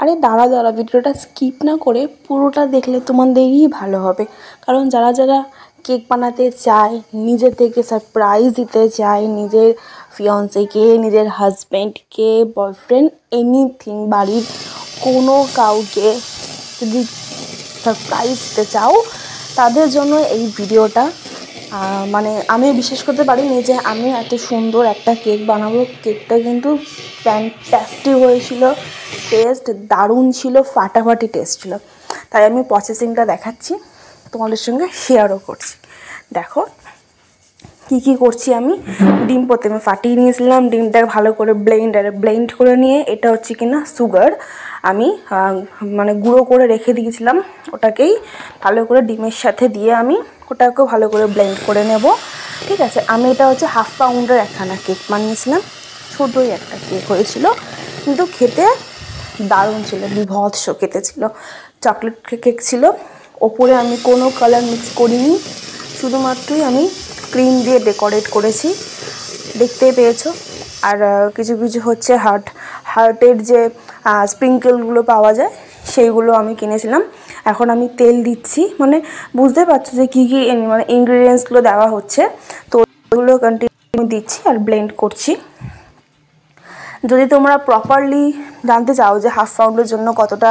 আরে দাঁড়া দাঁড়া, ভিডিওটা স্কিপ না করে পুরোটা দেখলে তোমাদেরই ভালো হবে। কারণ যারা যারা কেক বানাতে চায়, নিজের থেকে সারপ্রাইজ দিতে চায় নিজের ফিয়ন্সেকে, নিজের হাজব্যান্ডকে, বয়ফ্রেন্ড, এনিথিং, বাড়ির কোনো কাউকে যদি সারপ্রাইজ দিতে চাও, তাদের জন্য এই ভিডিওটা। মানে আমি বিশ্বাস করতে পারিনি যে আমি এত সুন্দর একটা কেক বানাবো। কেকটা কিন্তু ফ্যান্টাস্টিক হয়েছিল, টেস্ট দারুণ ছিল, ফাটাফাটি টেস্ট ছিল। তাই আমি প্রসেসিংটা দেখাচ্ছি, তোমাদের সঙ্গে শেয়ারও করছি। দেখো কি করছি আমি। ডিম প্রথমে ফাটিয়ে নিয়েছিলাম, ডিমটা ভালো করে ব্লেন্ড করে নিয়ে, এটা হচ্ছে কিনা সুগার, আমি মানে গুঁড়ো করে রেখে দিয়েছিলাম। ওটাকেই ভালো করে ডিমের সাথে দিয়ে আমি ওটাকেও ভালো করে ব্লেন্ড করে নেব। ঠিক আছে, আমি এটা হচ্ছে 1/2 পাউন্ডের একখানা কেক বানিয়েছিলাম। ছোটোই একটা কেক হয়েছিল, কিন্তু খেতে দারুণ ছিল, বিভৎস খেতে ছিল। চকলেট কেক ছিল। ওপরে আমি কোনো কালার মিক্স করিনি, শুধুমাত্রই আমি ক্রিম দিয়ে ডেকোরেট করেছি, দেখতেই পেয়েছো। আর কিছু কিছু হচ্ছে হার্টের যে স্প্রিঙ্কেলগুলো পাওয়া যায়, সেইগুলো আমি কিনেছিলাম। এখন আমি তেল দিচ্ছি, মানে বুঝতে পারছো যে কী কী মানে ইনগ্রিডিয়েন্টসগুলো দেওয়া হচ্ছে, তো ওগুলো কন্টিনিউ দিচ্ছি আর ব্লেন্ড করছি। যদি তোমরা প্রপারলি জানতে চাও যে 1/2 পাউন্ডের জন্য কতটা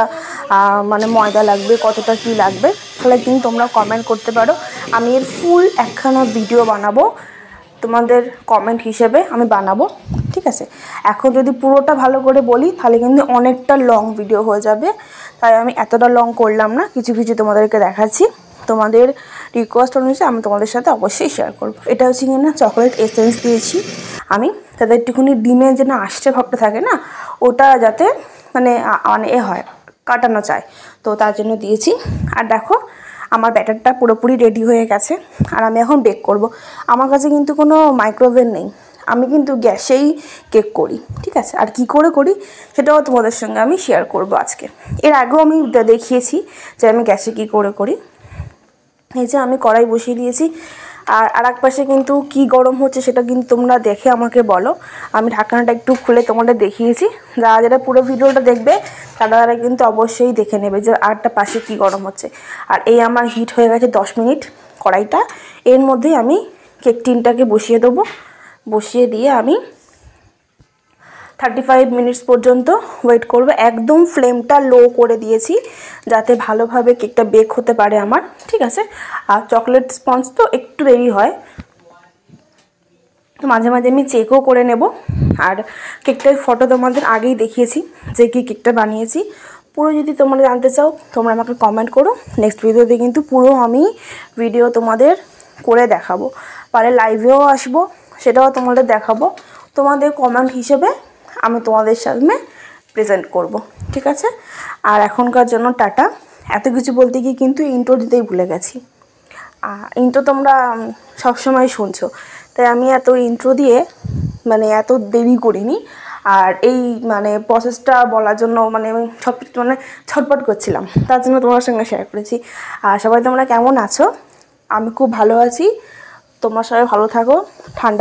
মানে ময়দা লাগবে, কতটা কী লাগবে, তাহলে কিন্তু তোমরা কমেন্ট করতে পারো। আমি এর ফুল একখানা ভিডিও বানাবো, তোমাদের কমেন্ট হিসেবে আমি বানাবো। ঠিক আছে, এখন যদি পুরোটা ভালো করে বলি তাহলে কিন্তু অনেকটা লং ভিডিও হয়ে যাবে, তাই আমি এতটা লং করলাম না, কিছু কিছু তোমাদেরকে দেখাচ্ছি। তোমাদের রিকোয়েস্ট অনুযায়ী আমি তোমাদের সাথে অবশ্যই শেয়ার করবো। এটা হচ্ছে কিনা চকলেট এসেন্স দিয়েছি আমি, তাদের একটুখানি ডিমের যেন আষ্টে ভাবটা থাকে না, ওটা যাতে মানে হয়, কাটানো চায়, তো তার জন্য দিয়েছি। আর দেখো আমার ব্যাটারটা পুরোপুরি রেডি হয়ে গেছে, আর আমি এখন বেক করব। আমার কাছে কিন্তু কোনো মাইক্রোওভেন নেই, আমি কিন্তু গ্যাসেই কেক করি। ঠিক আছে, আর কি করে করি সেটাও তোমাদের সঙ্গে আমি শেয়ার করব আজকে। এর আগেও আমি দেখিয়েছি যে আমি গ্যাসে কী করে করি। এই যে আমি কড়াই বসিয়ে দিয়েছি, আর এক পাশে কিন্তু কি গরম হচ্ছে সেটা কিন্তু তোমরা দেখে আমাকে বলো। আমি ঢাকনাটা একটু খুলে তোমাদের দেখিয়েছি, যারা যারা পুরো ভিডিওটা দেখবে তারা কিন্তু অবশ্যই দেখে নেবে যে আরেকটা পাশে কি গরম হচ্ছে। আর এই আমার হিট হয়ে গেছে 10 মিনিট কড়াইটা। এর মধ্যেই আমি কেক টিনটাকে বসিয়ে দেবো, বসিয়ে দিয়ে আমি 35 মিনিটস পর্যন্ত ওয়েট করব। একদম ফ্লেমটা লো করে দিয়েছি যাতে ভালোভাবে কেকটা বেক হতে পারে আমার। ঠিক আছে, আর চকলেট স্পঞ্জ তো একটু দেরি হয়, তো মাঝে মাঝে আমি চেকও করে নেব। আর কেকটার ফটো তোমাদের আগেই দেখিয়েছি যে কি কেকটা বানিয়েছি। পুরো যদি তোমরা জানতে চাও তোমরা আমাকে কমেন্ট করো, নেক্সট ভিডিওতে কিন্তু পুরো আমি ভিডিও তোমাদের করে দেখাবো, পারে লাইভেও আসবো, সেটাও তোমাদের দেখাবো। তোমাদের কমেন্ট হিসেবে আমি তোমাদের সামনে প্রেজেন্ট করব। ঠিক আছে, আর এখনকার জন্য টাটা। এত কিছু বলতে গিয়ে কিন্তু ইন্ট্রো দিতেই ভুলে গেছি। ইন্ট্রো তোমরা সবসময় শুনছো, তাই আমি এত ইন্ট্রো দিয়ে মানে এত দেরি করিনি। আর এই মানে প্রসেসটা বলার জন্য মানে আমি ছটপট করছিলাম, তার জন্য তোমার সঙ্গে শেয়ার করেছি। আর সবাই তোমরা কেমন আছো? আমি খুব ভালো আছি, তোমরা সবাই ভালো থাকো, ঠান্ডা